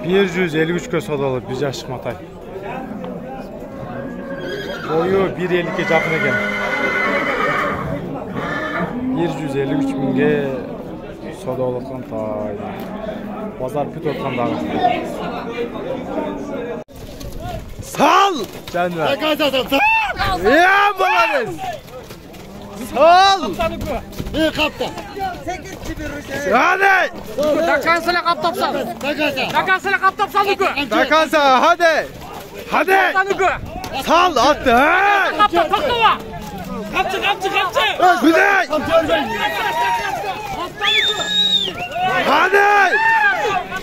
153 sodalı bir yaşık matay. Boyu 1.50'ye жақын екен. 153 мыңға содаlı қантай. Bazar püt otqanдағы. Sal! Canlar. Ya balarız. Sal! Ne kapta? Hadi! Dakansala kap topsal. Dakansala kap topsal nuku. Dakansa hadi! Hadi! Sal attı. Kap topsal. Kapçı. Güzel! Hadi!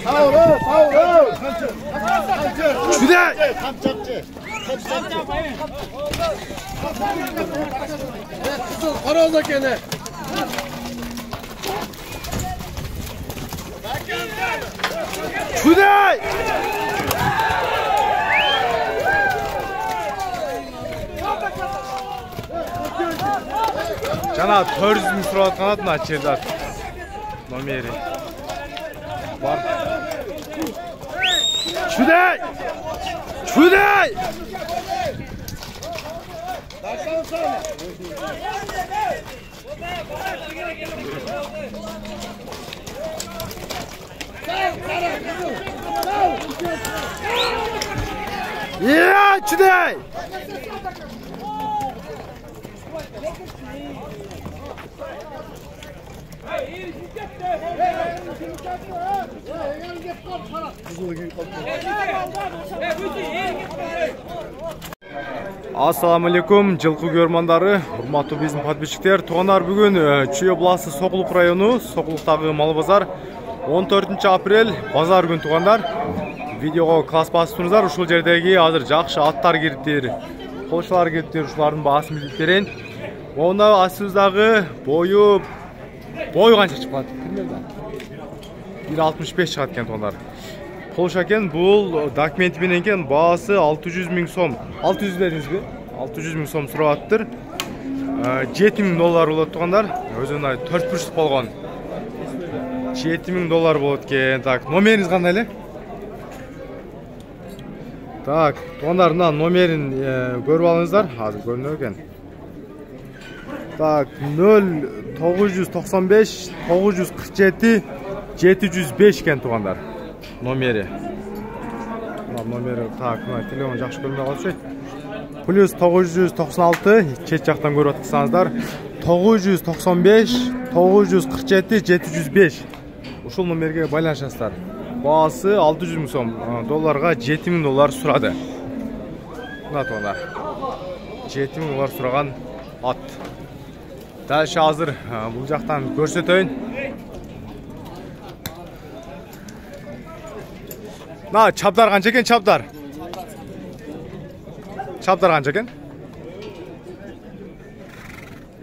Sağ ol. Güzel! Kamçakçı. Karoza gene. Güzel! Cana 400 ming so'rayotgan atma Chezat. Nomeri. Bor. Chuday! Ya Chuday! Assalamu alaikum, жылқы көрмандары, урматтуу биздин подписчиктер. Тугандар, бүгүн Чүй областы Сокулук району, Сокулуктагы мал базар 14 апрель базар күн тугандар. Видеого класс басыптырыңыздар. Ушул жердеги азыр жакшы аттар кириптир, колчулар кириптир, ушулардын баасын билип берейин. Онда астыбыздагы бою канча чыкат? 1.65 чыгат экен тугандар. Колуш экен, бул документи менен экен, баасы 600 миң сом. 600 дедиңизби? 600 миң сом сурап 7 миң доллар болот тугандар. Өзүнө 4 бурчтук болгон. 7 миң доллар болот экен. Так, номериңиз кандай эле? Так, тугандар, мына номерин көрүп алыңыздар. Азыр көрүнөт экен. Так, 0995 947 705 экен тугандар. Номери. Номери, так, телефон жакшы көрмөй калышат. Плюс 996, чет жактан көрүп атсаңыздар. 995 947 705. Ушул номерге байланышасыздар. Баасы 600 миң сом, долларга 7 миң доллар сурады. Мына тугандар. 7 миң доллар сураган ат. Дальше азыр бул жактан көрсөтөйүн. На, чабдар канча экен, чабдар? Чабдар канча экен?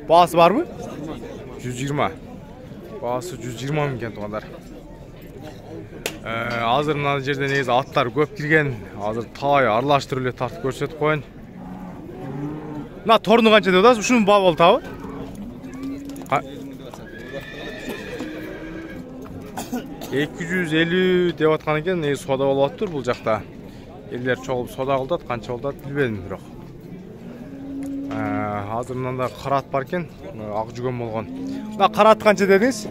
Баасы барбы? 120. Баасы 120 миң экен тугандар. Азыр мына жерде негизи аттар көп кирген. Азыр талай аралаштырып эле тартып көрсөтүп коеюн. Мына торну канча деп атасыз? Ушунун бабы болуп табы? 250 деп аткан экен, негизи сода болуп атыптыр бул жакта. Элдер чогулуп сода кылдат, канча кылдат билбедим бирок. Азыр мында карат бар экен, ак жүгөн болгон. Мына карат канча дедиңиз?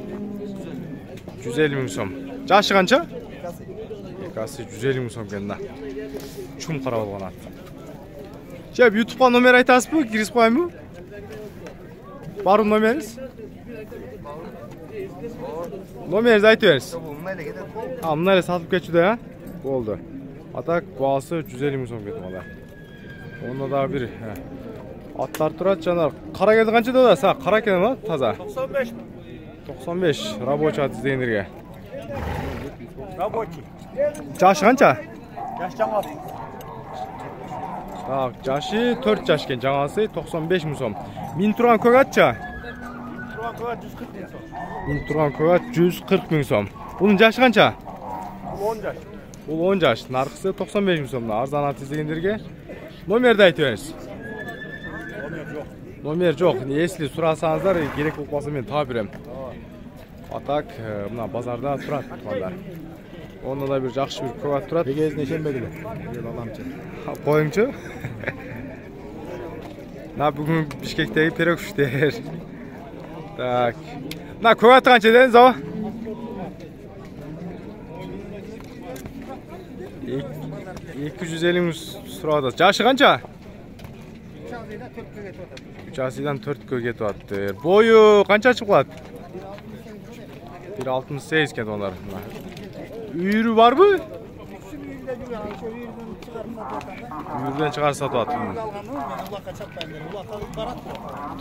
150 миң сом. Жашы канча? Экасы 150 миң сом экен да. Чум кара болгон ат. Жеп YouTube'га номер айтасызбы? Кирип коюмбу? Барбы номериңиз? Номеріңізді айтып беріңіз. Мына эле сатып кетчү да, болду. Атак баасы 150 миң сом кетип калды. Онда да бир аттар турат, жанар. Кара келди канча деп атасыз? Кара экен ма? Таза. 95. 95 рабочий ат издегендерге. Рабочий. Жашы канча? Жаш жаңасы. Так, жашы 4 жаш экен, жаңасы 95 миң сом. Мин турган көк атча? Мин турган көк ат 140 миң сом. Bunun жашы канча? 10 жаш. Бул 10 жаш. Наркысы 95 миң сом. Арзан ат издегендерге номерди айтып бериңиз. Номер жок. Если сурасаңыздар, керек болуп калса мен таап берем. Атак, мына базарда турат тугандар. Onda da bir жақсы bir kovat тұрады. Егезіне шенбеділі. Ел аламчы. Қойыңчы. На бүгін Бишкектегі пирогштер. Так. На кovat қанша дедіңіз ау? 250 сұрады. Жашы қанша? 3 асыдан 4-ке кетіп атты. Бойы қанша шығып қалады? 1.68 екен олар. Үйірі бар бі? Үйірден шығар сатып атты.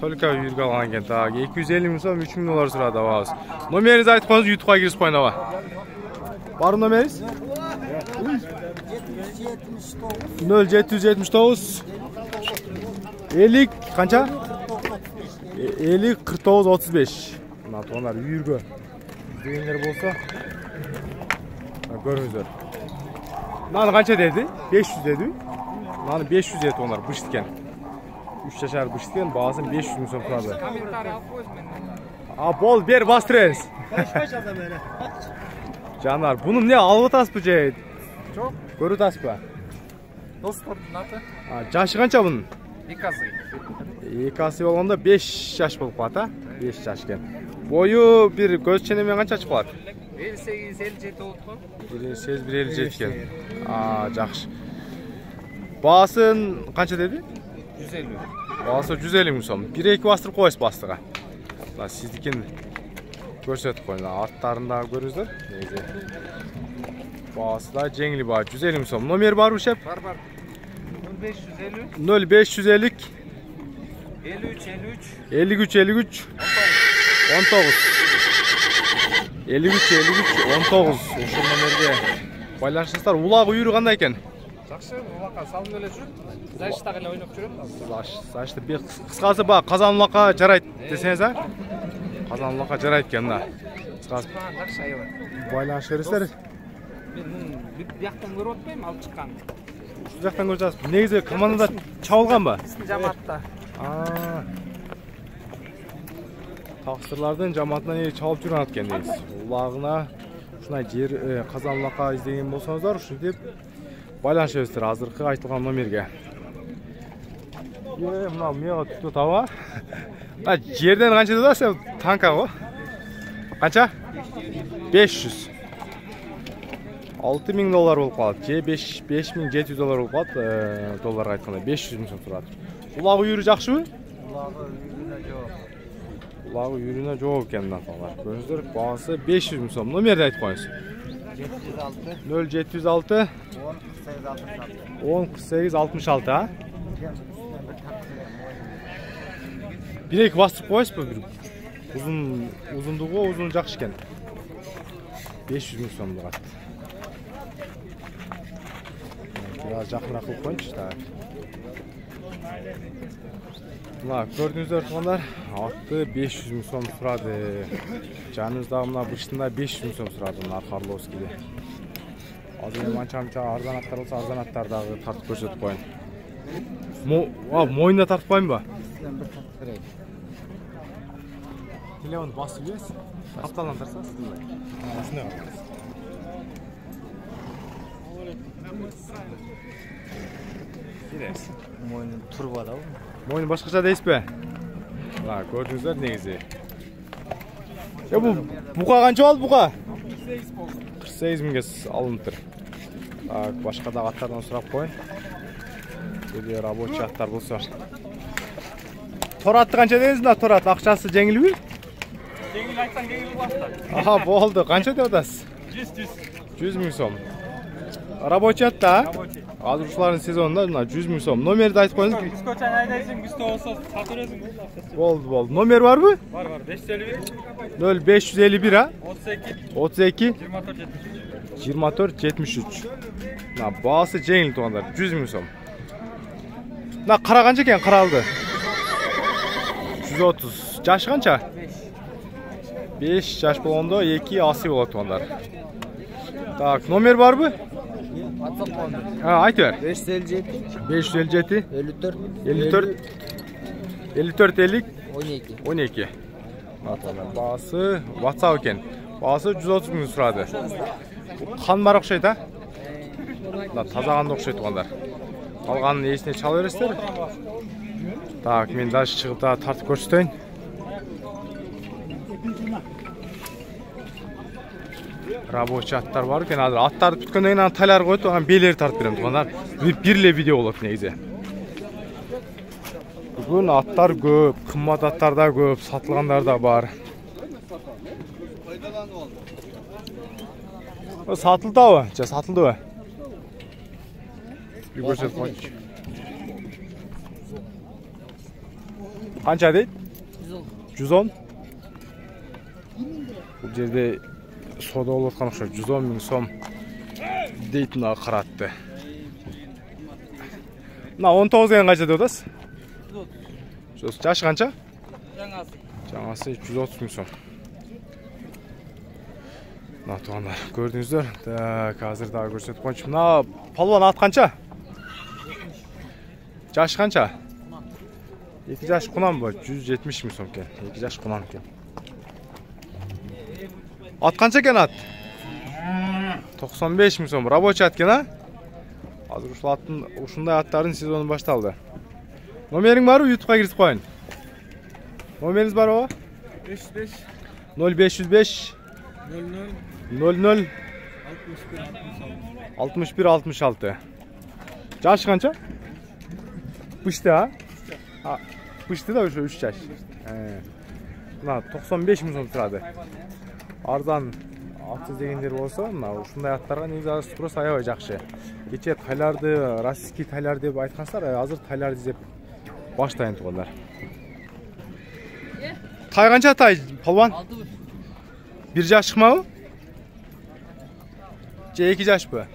Только үйірге алған екен. 250 сом 3000 доллар сұрады. Номеріңізді айтып қойыңыз, ютубқа кіріс қойын ава. Бар номеріңіз? 0779 50 қанша? 50 49 35. Мына тоғандар үйірге іздегендер болса көріңіздер. Мынаны қанша деді? 500 деді. Мынаны 500 деді тоғандар бұштыкен. 3 жашар бұштыкен, бағасын 500 мың сом тұрады. Бол, бер бастырыңыз. Жанар, бұны не алып атасыз ба жай? Жоқ. Көріп атасыз ба? Достардың аты. Жашы қанша бұның? 2 асы. 2 асы болғанда 5 жаш болып қалады, 5 жаш екен. Бойы бір көз ченемен қанша шығып қалады? 58-57 болды ғой. 58-57 екен. Жақсы. Бағасын қанша деді? 150. Бағасы 150 мың сом. 1-2 бастырып қойыз бастыға. Сіздікен көрсетіп қойын. Арттарында көріңіздер. Бағасы да жеңіл баға. 150 мың сом. Номер бар ушеп? Бар. 0550 0550 53 19 ошол номерге байланышыңыздар. Улағы үйірі қандай екен? Жақсы, улаққа салым өле жүр. Зайшта ғана ойнап жүрем. Зайшты бек қысқасы ба, қазан улаққа жарайды десеңіз, а? Қазан улаққа жарайды екен, да. Қысқасы Жақсы айылы. байланыш бересіздер. Мен бұяқтан көріп отпаймын, алып шыққан. Şu жақтан көрсеңіз, негізі командада чабылған ба? Жаматта. Тақсырлардың жаматына чалып жүрген екен негізі. Улағына шунай жер қазан улаққа іздеген болсаңыздар, ушинтип байланыш бересіздер азыркы айтылған номерге. Мына мега түтіп таба. Жерден қанша деді сен? Танка ғой. Қанша? 500. 6000 доллар болып қалады. 5700 доллар болып қалады. Долларға айтқанда 500 мың сом тұрады. Улағы үйірі жақсы ма? Улағы үйіріне жоқ екен мынаталар. Көріңіздер, бағасы 500 мың сом. Номерді айтып қойыңыз. 0706 104866, а? Bir-екі бастырып қойыңыз ба? Ұзындығы ұзын жақсы екен. 500 мың сом тұрады. Biraz жақынырақ қылып қойыңызшы. Мына көрдіңіздер туғандар, атты 500 мың сом тұрады. Жаныңыздағы мына бұштында 500 мың сом тұрады мына Архарловскийде. Азыр манча-манча арзан аттар болса, арзан аттардағы тартып көрсетіп қойын. Мойнына тартып қойын ба? Телефонды басып жібересіз. Қапталдан тарсаңыз. Осындай қапталасыз. Мойны турбада ғой. Мойны башқаша дейсіз бе? Көрдіңіздер негізі. Бұқа қанша алды бұқа? 48 мыңға алынып тұр. Башқа да аттардан сұрап қойын. Böyle рабочий аттар болса. Торатты қанша дейсіз? Торат ақшасы жеңіл бе? Жеңіл айтсан жеңіл баста. Болды. Қанша деп атасыз? 100 мың сом. Рабочий атта? Азыр ушулардын сезонунда 100 мың сом. Номерди айтып коюңуз. Бискочаны айдайсың, күстө болсо сатып бересиң. Болду. Номер барбы? Бар. 551 0551 а? 32 24 73. Баасы жеңил тугандар. 100 мың сом. Кара канча экен? Каралды. 130. Жашы канча? 5 жаш болгондо 2 асы болот тугандар. Так, номер барбы? Айтып бер. 557 54 50 12. Баасы WhatsApp екен. Баасы 130 мың сурады. Қан бар окшойт, а? Мына таза канды окшойт тугандар. Калганын эсине чала бересиздер. Так, мен дальше чыгып да тартып көрсөтөйүн. Рабочий аттар бар екен. Азыр аттарды бүткөндөн кийин тайлар коюп, анан белери тартып берем тугандар. Бир эле видео болот негизи. Бүгүн аттар көп, кымбат аттар да көп, сатылгандар да бар. Satıldı mı? Satıldı mı? Bir görset koymuş. Kança değil? 110. Bu yerde soda olurken okşar 110 bin som deytin ağa qarattı. Mına 19 egen kança deyodasız? 130. Yaşı kança? Жаңасы 130 bin som. Мына тугандар, көрдүңүздөр. Так, азыр дагы көрсөтүп койчу. Мына палван ат канча? Жаш канча? 2 жаш кунамбы? 170 миң сом экен. 2 жаш кунам экен. Ат канча экен ат? 95 миң сом. Рабочий ат экен, а? Азыр ушул аттын, ушундай аттардын сезону башталды. Номериң барбы? YouTube'га киргизип коюн. Номериңиз барбы? 505 0505 00 61 66. Жаш канча? Пышты, а? Пышты да уже 3 жаш. Мына 95 миң сом турады. Арзан ат издегендер болсо, мына ушундай аттарга негизи спрос аябай жакшы. Кече тайларды, российский тайлар деп айткансыздар, азыр тайларды издеп баштайын тугандар. Тай канча тай, палван? 1 жаш чыкмабы? Же 2 жаш бы?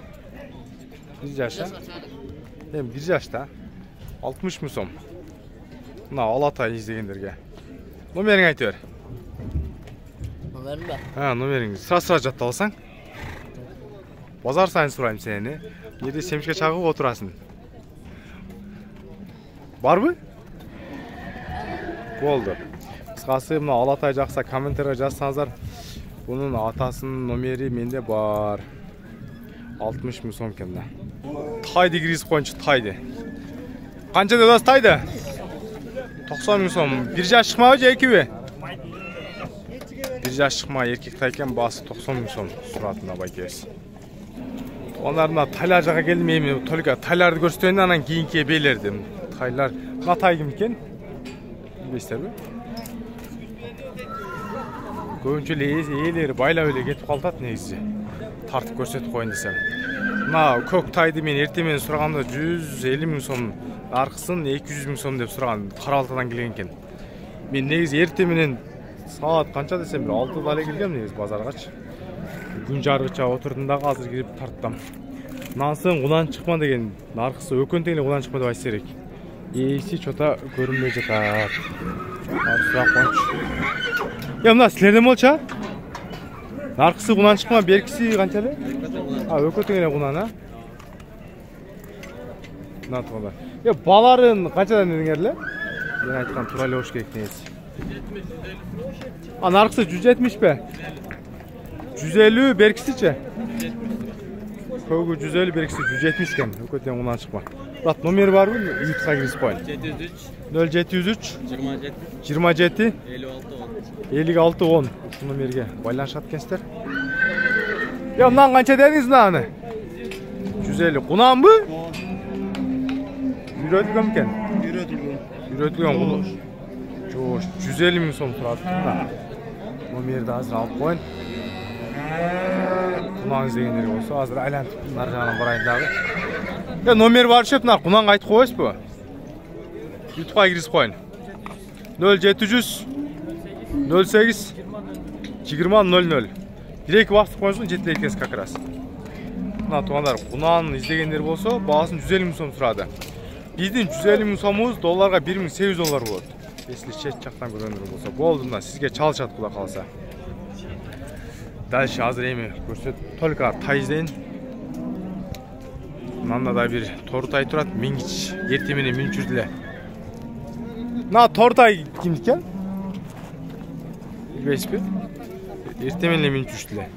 1 жаш, а? 1 жаш да. 60 миң сом. Мына ала тай издегендерге. Номериң айтып бер. Номерим бар. Номериң. Сыра жаттап алсаң. Базар сайын сурайм сени. Жерде семишке чагып отурасың. Барбы? Болду. Кыскасы мына ала тай жакса комментарийге жазсаңыздар. Bunun atasının номери менде бар. 60 миң сом екен. Тайды киргизип коюнчу, тайды. Канча дедасыз тайды? 90 миң сом. 1 жаш чыкмабы же 2би? 1 жаш чыкма, эркек тай экен, баасы 90 миң сом суратына байкебиз. Онларына тайлар жака келдим, эми только тайларды көрсөтөйүн, анан кийинки белерди. Тайлар, мына тай ким экен? Билбейсиздерби? Көбүнчө ээлери байлап эле кетип калат негизи. Тартып көрсөтүп коюн десем. Мына көк тайды мен эртең менен сураганда 150 миң сом, аркысын 200 миң сом деп сураган, Каралтадан келген экен. Мен негизи эртең менен саат канча десем 6да эле келгем негизи базаргачы. Күн жаргыча отурдум дагы азыр кирип тарттым. Нансың кудан чыкма деген, аркысы өкөнтең эле кудан чыкма деп айтса керек. Эси чота көрүнбөй жатат. Сурап коюнчу. Мына силерден болчу, а? Наркысы кунан чыкма, беркиси канча эле? Өкөтөң эле кунан, а? Мына тугандар. Баларын канчадан дедиңер эле? Мен айткан туура эле болуш керек негизи. Наркысы 170 бе? 150 беркисичи? Көгү 150 беркиси 170 экен. Өкөтөң кунан чыкма. Бирок номери барбы? YouTube'га киргизип коюн. 0703 27 56 10. Ушул номерге байланышат экенсиздер. Мындан канча дедиңиз мынаны? 150. Кунанбы? Үйрөтүлгөн экен. Үйрөтүлгөн куну. Жош, 150 миң сом турат. Номерди азыр алып коюн. Кунан издегендер болсо, азыр айлантып нар жагынан барайын дагы. Номер бар шеп, мына кунанга айтып коесузбу? YouTube'га киргизип коюн. 0700 08 20 00. Директ басып коюңуз, жетилет экенсиз как раз. Мына тугандар, кунан издегендер болсо, баасын 150 миң сом турады. Биздин 150 миң сомубуз долларга 1800 доллар болот. Если чет жактан көргөндөр болсо, болду мына сизге чалышат кула калса. Дальше азыр эми көрсөт, только тай издейин. Мында да бир тортай турат, мингич, эртең менен мүнчүрдү эле. Мына тортай кимдики экен? Билбейсизби? Эртең менен мүнчүрдү эле.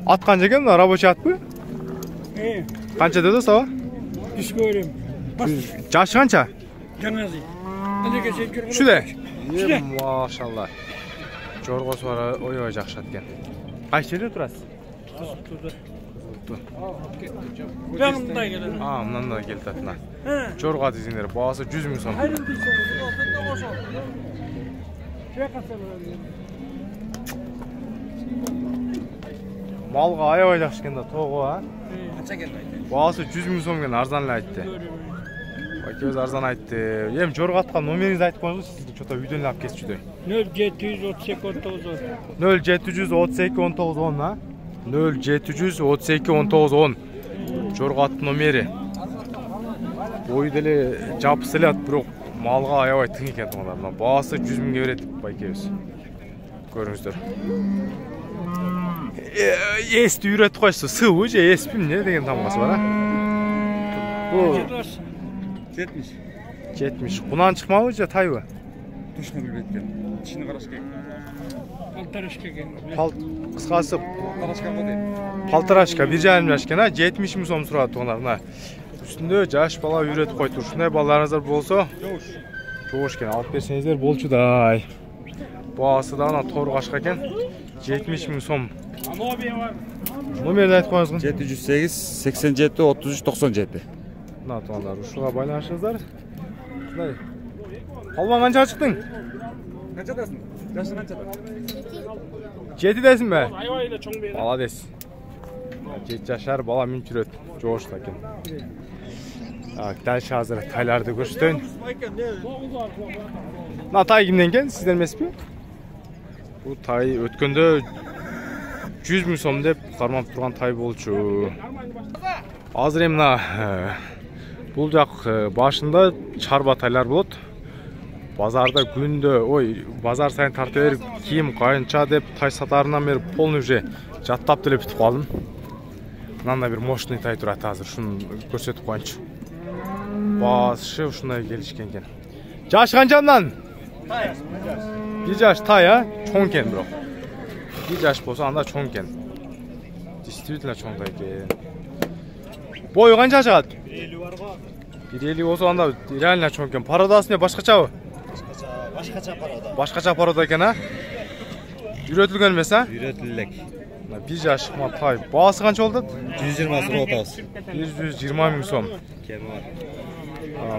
At qancha ekan? Рабочий atmi? Qancha dedi sava? Düş göreyim. Yaşı qancha? Canazı. Hadi geçelim. Shuda. Maşallah. Jorg'osi var, o'yoq yaxshi atgan. Qaysi yerda turasiz? Yanımda gelen. Ha, bundan da geldi atına. Jorg'a dizinglar, bahası 100 ming so'm. Malga ayabay yaxshi ekanda, to'g'ri ha? Qancha keldi? Bahası 100 ming so'mga arzonli aytdi. Ko'z arzon aytdi. Hem jorg'a atgan nomeringizni aytib qo'yinglar, sizga cho'ta videoni olib ketib juda. 0738 19 10. 0732 19 10 ha? 0732 19 10. Jorg'a at nomeri. Boydeli жапсылат, бирок малга аябай тың экен тоңдар. Баасы 100 миңге берет байкебиз. Көрүңүздөр. Эсти үйрөтүп койсо, сыйбы же эспи эмне деген тамгасы бар, а? Бу 70. 70. Бунан чыкмабы же тайбы? Точно билбейт экен. Ичине караш керек. Altarışka geldi. Кыскасы Карашка дейм. палтарашка 1,5 жаш экен, 70 миң сом сурат тоңдар. Мына үстүндө жаш бала үйрөтүп койтур. Ушундай балдарыңыздар болсо, жогуш экен, алып берсеңиздер болчу да. Баасы да ана торгашка экен, 70 миң сом. Номерди айтып коюңуз. 708 87 33 97. Мына тоңдар, ушуга байланышыңыздар. Ушундай. Албан канча чыктың? Канчадасың? Жашың канчада? 7десиң бе? Ayvayla çoğun beyler. Молодец. 7 жашар бала минчи жүрөт. Жогушта экен. Дәл азыр тайларды көрсөтөйүн. Мына тай кимден экен? Сизден эмеспи? Бул тай өткөндө 100 миң сом деп кармап турган тай болчу. Азыр мына бул жак башында чарба тайлар болот. Базарда күндө, базар сайын тарта берип, кийим кайынча деп тай сатарынан бери полный уже жаттап деле бүтүп калдым. Мынандай бир мощный тай турат азыр, шуну көрсөтүп коюнчу. Башы ушундай келишкен экен. Жаш канчамдан? 1 жаш тай, а? Чоң экен бирок. 1 жаш болсо анда чоң экен. Действительно чоң тай экен. Бою канча чыгат? 1,50 бар го. 1,50 болсо анда реально чоң экен. Парадасы не башкачабы? Башкача парада экен, а? Үйрөтүлгөн эмес, а? Үйрөтүлүк. 1 жаш тай. Баасы канча болду? 120 сом отабыз. 120 миң сом. Кеми бар.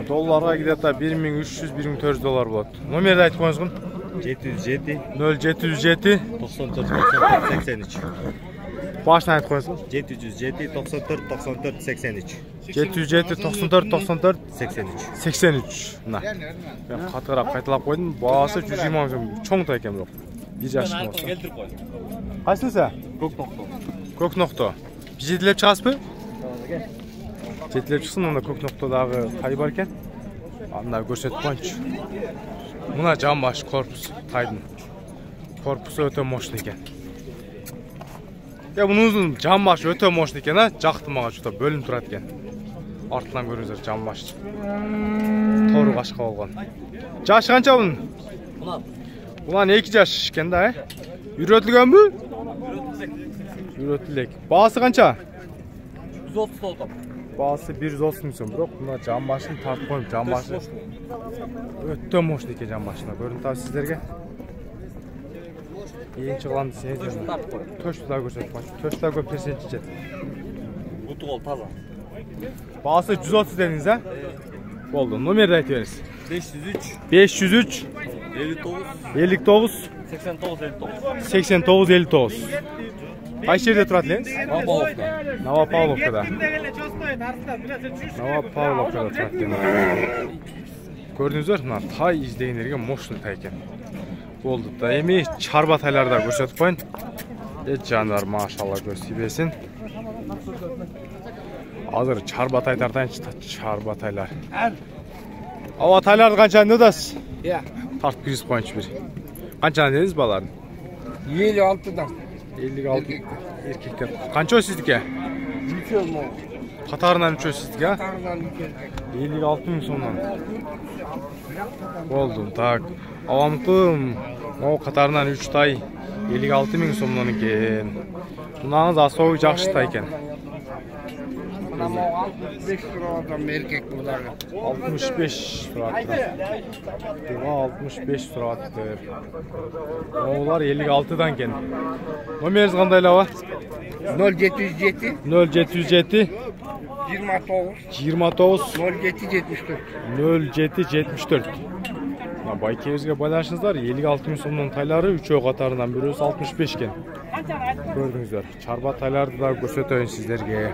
Долларга где-то 1300-1400 доллар болот. Номерди айтып коюңуз. 707 0707 94 83. Башын айтып коюңуз. 707 94 94 83. 707 94 94 83. 83. Мына. Мен катыраак кайталап койдум. Баасы 120 миң сом. Чоң тай экен бирок. 1 жаш болсо. Келтирип кой. Кайсысы? Көк нокто. Көк нокто. Жетилеп чыгасызбы? Жетилеп чыксын, анда көк ноктодагы тай бар экен. Анда көрсөтүп коюнчу. Мына жан баш корпус тайдын. Корпусу өтө мощный экен. Мунун жан баш өтө мощный экен, а? Жакты мага чута бөлүнүп турат экен. Артынан көрүңүздөр жан баш. Тору кашка болгон. Жаш канча бунун? Улан 2 жаш экен да, Үйрөтүлгөнбү? Үйрөтүлек. Баасы канча? 130 болду. Баасы 130 миң сом, бирок мына жан башын тартып коюп, жан башы өтө мощный экен жан башына. Көрүнүп атат сиздерге. Эң чыган десеңиз, төштү да көрсөтүп коюңуз. Төштү да көп нерсени чечет. Буту кол таза. Баасы 130 дедиңиз, а? Болду. Номерди айтып бериңиз. 503 503 59 59 89 59. 89 59. Кайсы жерде турат элеңиз? Новопавловкада. Новопавловкада турат экен. Көрдүңүздөр, мына тай издегендерге мощный тай экен. Болду да. Эми чарба тайларда көрсөтүп коюн. Жандар, машалла, көз тийбесин. Азыр чарба тай тартайынчы, чарба тайлар. Ава тайларды канчаны дедасыз? Тартып киргизип коюнчу бир. Канчаны дедиз баларын? 56'dan. 56 эркектер. Канча сиздике? 3 миң. Катарынан 3 сиздике? Катарынан 56 миң сомдон. Болду. Так. Авамкым, могу катарынан 3 тай 56 миң сомдон экен. Bunağınız asabı жақсы та екен. 65 liradan erkek bunlar. 65 suratlı. Buğa 65 suratlı. Oğlar 56'dan ken. Nomeriz qanday lava? 0707 0707 29 29 0774. 0774. Байкебізге байланышыңыздар 56 мың сомның тайлары 3 қатарынан бірөөсі 65 кен. Көрдіңіздер. Чарба тайларды да көрсетейін сіздерге.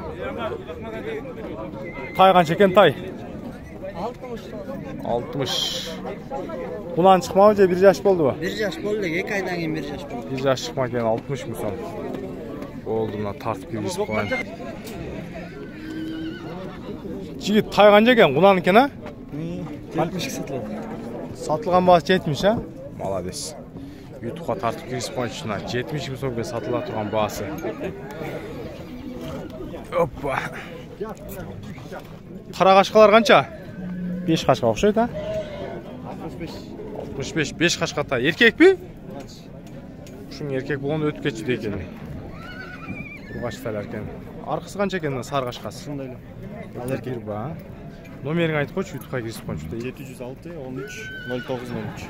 Тай қанша екен тай? 60. Бұнан шықмауы же 1 жаш болды ба? 1 жаш болды, 2 айдан кейін 1 жаш болды. 1 жаш шықма кен 60 мың сом. Болды, мына тартып келгізіп қойын. Жігіт тай қанша екен? Бұнан екен, а? 70 сатылады. Satılған бағасы 70, а? Молодец. YouTube'a тартып кірісіп қойын шына. 70 мың сомға сатыла тұрған бағасы. Оппа. Қара қашқалар қанша? 5 қашқа ұқсайды, а? 65. 5 қашқата. Еркек пе? Шың еркек болғанда өтіп кетшіде екен. Ұрғаштайлар екен. Арқысы қанша екен сары қашқасы? Сондайлы. Еркек ба? Номерін айтып қойшы, YouTube'a кірісіп қойшы. 706 13 0903.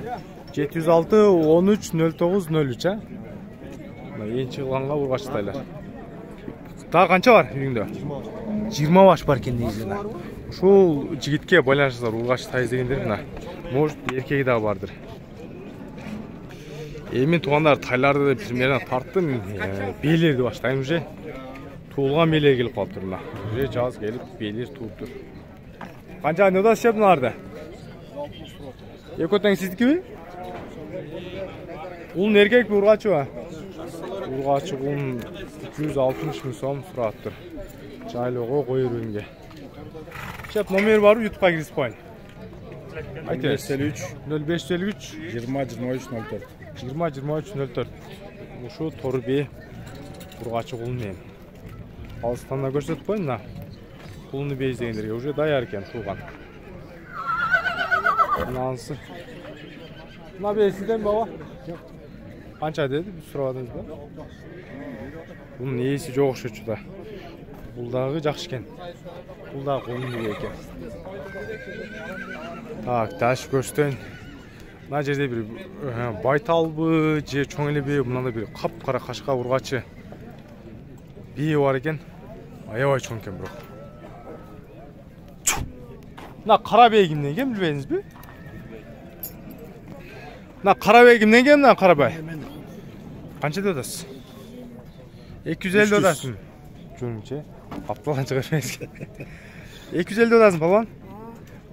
706 13 0903, а? Ең чығылғанға ұрғаштайлар. Daha қанша бар үйіңде? 20 баш бар екен негізінде. Шол жігітке байланышыңыздар ұрғаш тайыз дегендер мына. Может еркегі да бардыр. Мен туғандар тайларды примерно тарттым. Бейлерді баштайым уже. Туылған бейлер келіп қалып тұр мына. Уже жаз келіп бейлер туып тұр. Қанша не да шеп мыналарды? Екотен сіздікі бе? Ұлын еркек бе ұрғачы ба? Ұрғачы ұлын 260 мың сом сұрап тұр. Жайлығы қойыр өнге. Шеп номер бар үй YouTube'a кірісіп қойын. 0553 0553 20 23 04. 20 23 04. Ұшу Торбе ұрғачы ұлын мен. Алыстанда көрсетіп қойын на. Құлыны бейіз дегендерге уже даяр екен туған. Мынанысы. Мына бейсізден баба? Қанша деді? Біз сұравадыңыз ба? Бұның есі жоқ ұқсайды да. Бұлдағы жақшы екен. Бұлдағы құлыны бей екен. Так, дәші көрсетейін. Мына жерде бір байталбы, же чоңелі бей, мұнанда бір қап-қара қашқа ұрғачы бейі бар екен. Аябай чоң екен бұрақ. Мына қара бей кімден кен білбейсіз бе? Мына қара бей кімден кен, мына қара бей? Қанша додасыз? 250 додасың. Жүрмінші, қапталан шығармайыз кен. 250 додасың, балуан?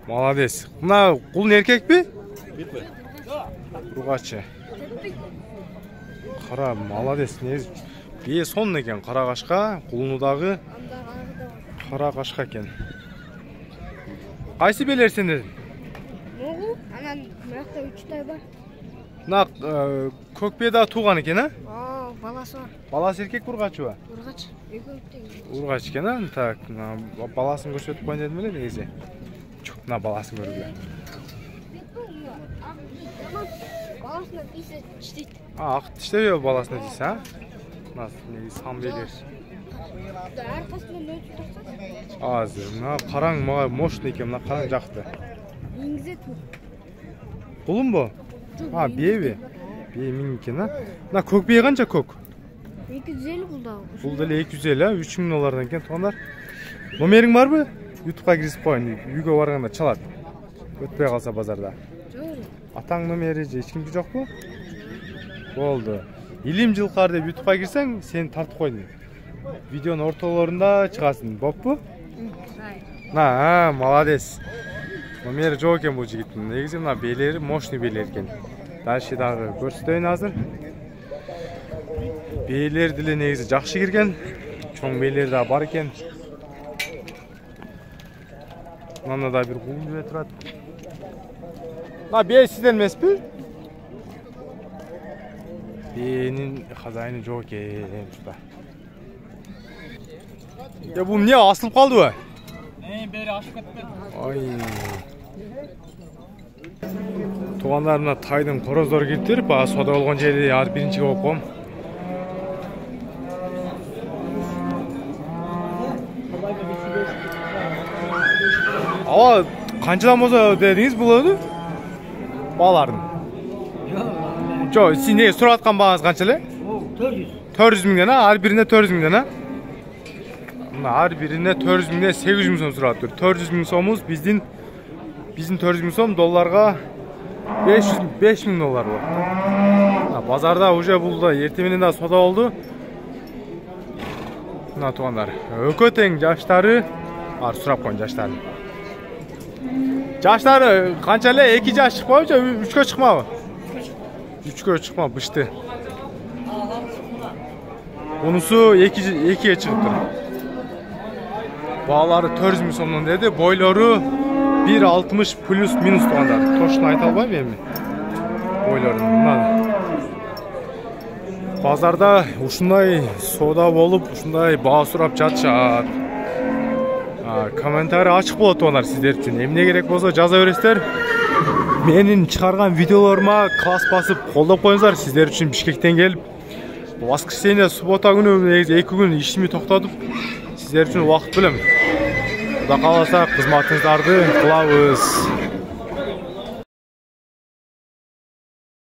Молодец. Мына құлын еркек бе? Ұрғачы. Қара, молодец. Бей сон екен, қара қашқа, құлыныдағы қара қашқа екен. Қайсы белер сен дедің? Оғыл, анан мұрақта 3 тай бар. Мына көкбеда туған екен, а? Баласы бар. Баласы еркек ұрғачы ба? Ұрғач. Ұрғач екен, а? Так, баласын көрсетіп қойын дедім әле негізі. Мына баласын көруге. Баласына дейсі іштейді. Ақ тіштей баласына дейсі, а? Мына сан белер. Әрқасынан өтіп тұрсыз? Азыр, мына қараң маған мощный екен, мына қараң жақты. Еңгізет бұл. Құлын бұл? Бие бе? Бие мен екен, а? Мына көк бие қанша көк? 250 бұлдағы. Бұл дәлі 250, 3000 доллардан екен туғандар. Номерің бар бі? YouTube'a кірісіп қойын, үйге барғанда çalады. Өтпей қалса базарда. Атаң номері же ешкімде жоқ бұл? Болды. Илим жылқар деп YouTube'a кірсең, сені тартып қойын. Видеоның орталарында шығасың, боп бұ? Молодец. Номері жоқ екен бұл жігіттің. Негізі мына бейлері, мощный бейлер екен. Дальшыдағы көрсетейін азыр. Бейлер ділі негізі жақшы керген. Чоң бейлер де бар екен. Мына да бір құлын бе тұрады. Мына бей сізден емес пе? Бейінің хазайыны жоқ екен. Бұл не асылып қалды ба? Бері ашып кетті. Туғандарына тайдың қороздары кетті. Сода болған жерде ар бірінші болып қом. Ава канчадан болсо дедиңиз бул өдү? Балардын. Жок, сиз неге сурап аткан багыңыз канча эле? 400 миңден, ар бирине 400 миңден, а? Мына ар бирине 400 миңден 800 миң сом сурап тур. 400 миң сомубуз биздин 400 миң сом долларга 5 миң доллар болот. Базарда уже бул да эртең менен да сода болду. Мына туугандар, өкө тең жаштары, ар сурап койгон жаштары. Жаштары канча эле? 2 жаш чыкпабы же 3кө чыкмабы? 3кө чыкмап бышты. Унусу 2ге чыгыптыр. Баалары 400 миң сомдон деди, бойлору 1.60 плюс минус туугандар. Точно айта албайм эми. Бойлорун мына. Базарда ушундай сода болуп, ушундай баа сурап жатышат. Комментарий ачык болот туугандар сиздер үчүн. Эмне керек болсо жаза бересиздер. Менин чыгарган видеолорума класс басып колдоп коюңуздар. Сиздер үчүн Бишкектен келип, воскресенье, суббота күнү негизи 2 күн ишими токтотуп, сиздер үчүн убакыт бөлөм. Кудай кааласа кызматыңыздарды кылабыз.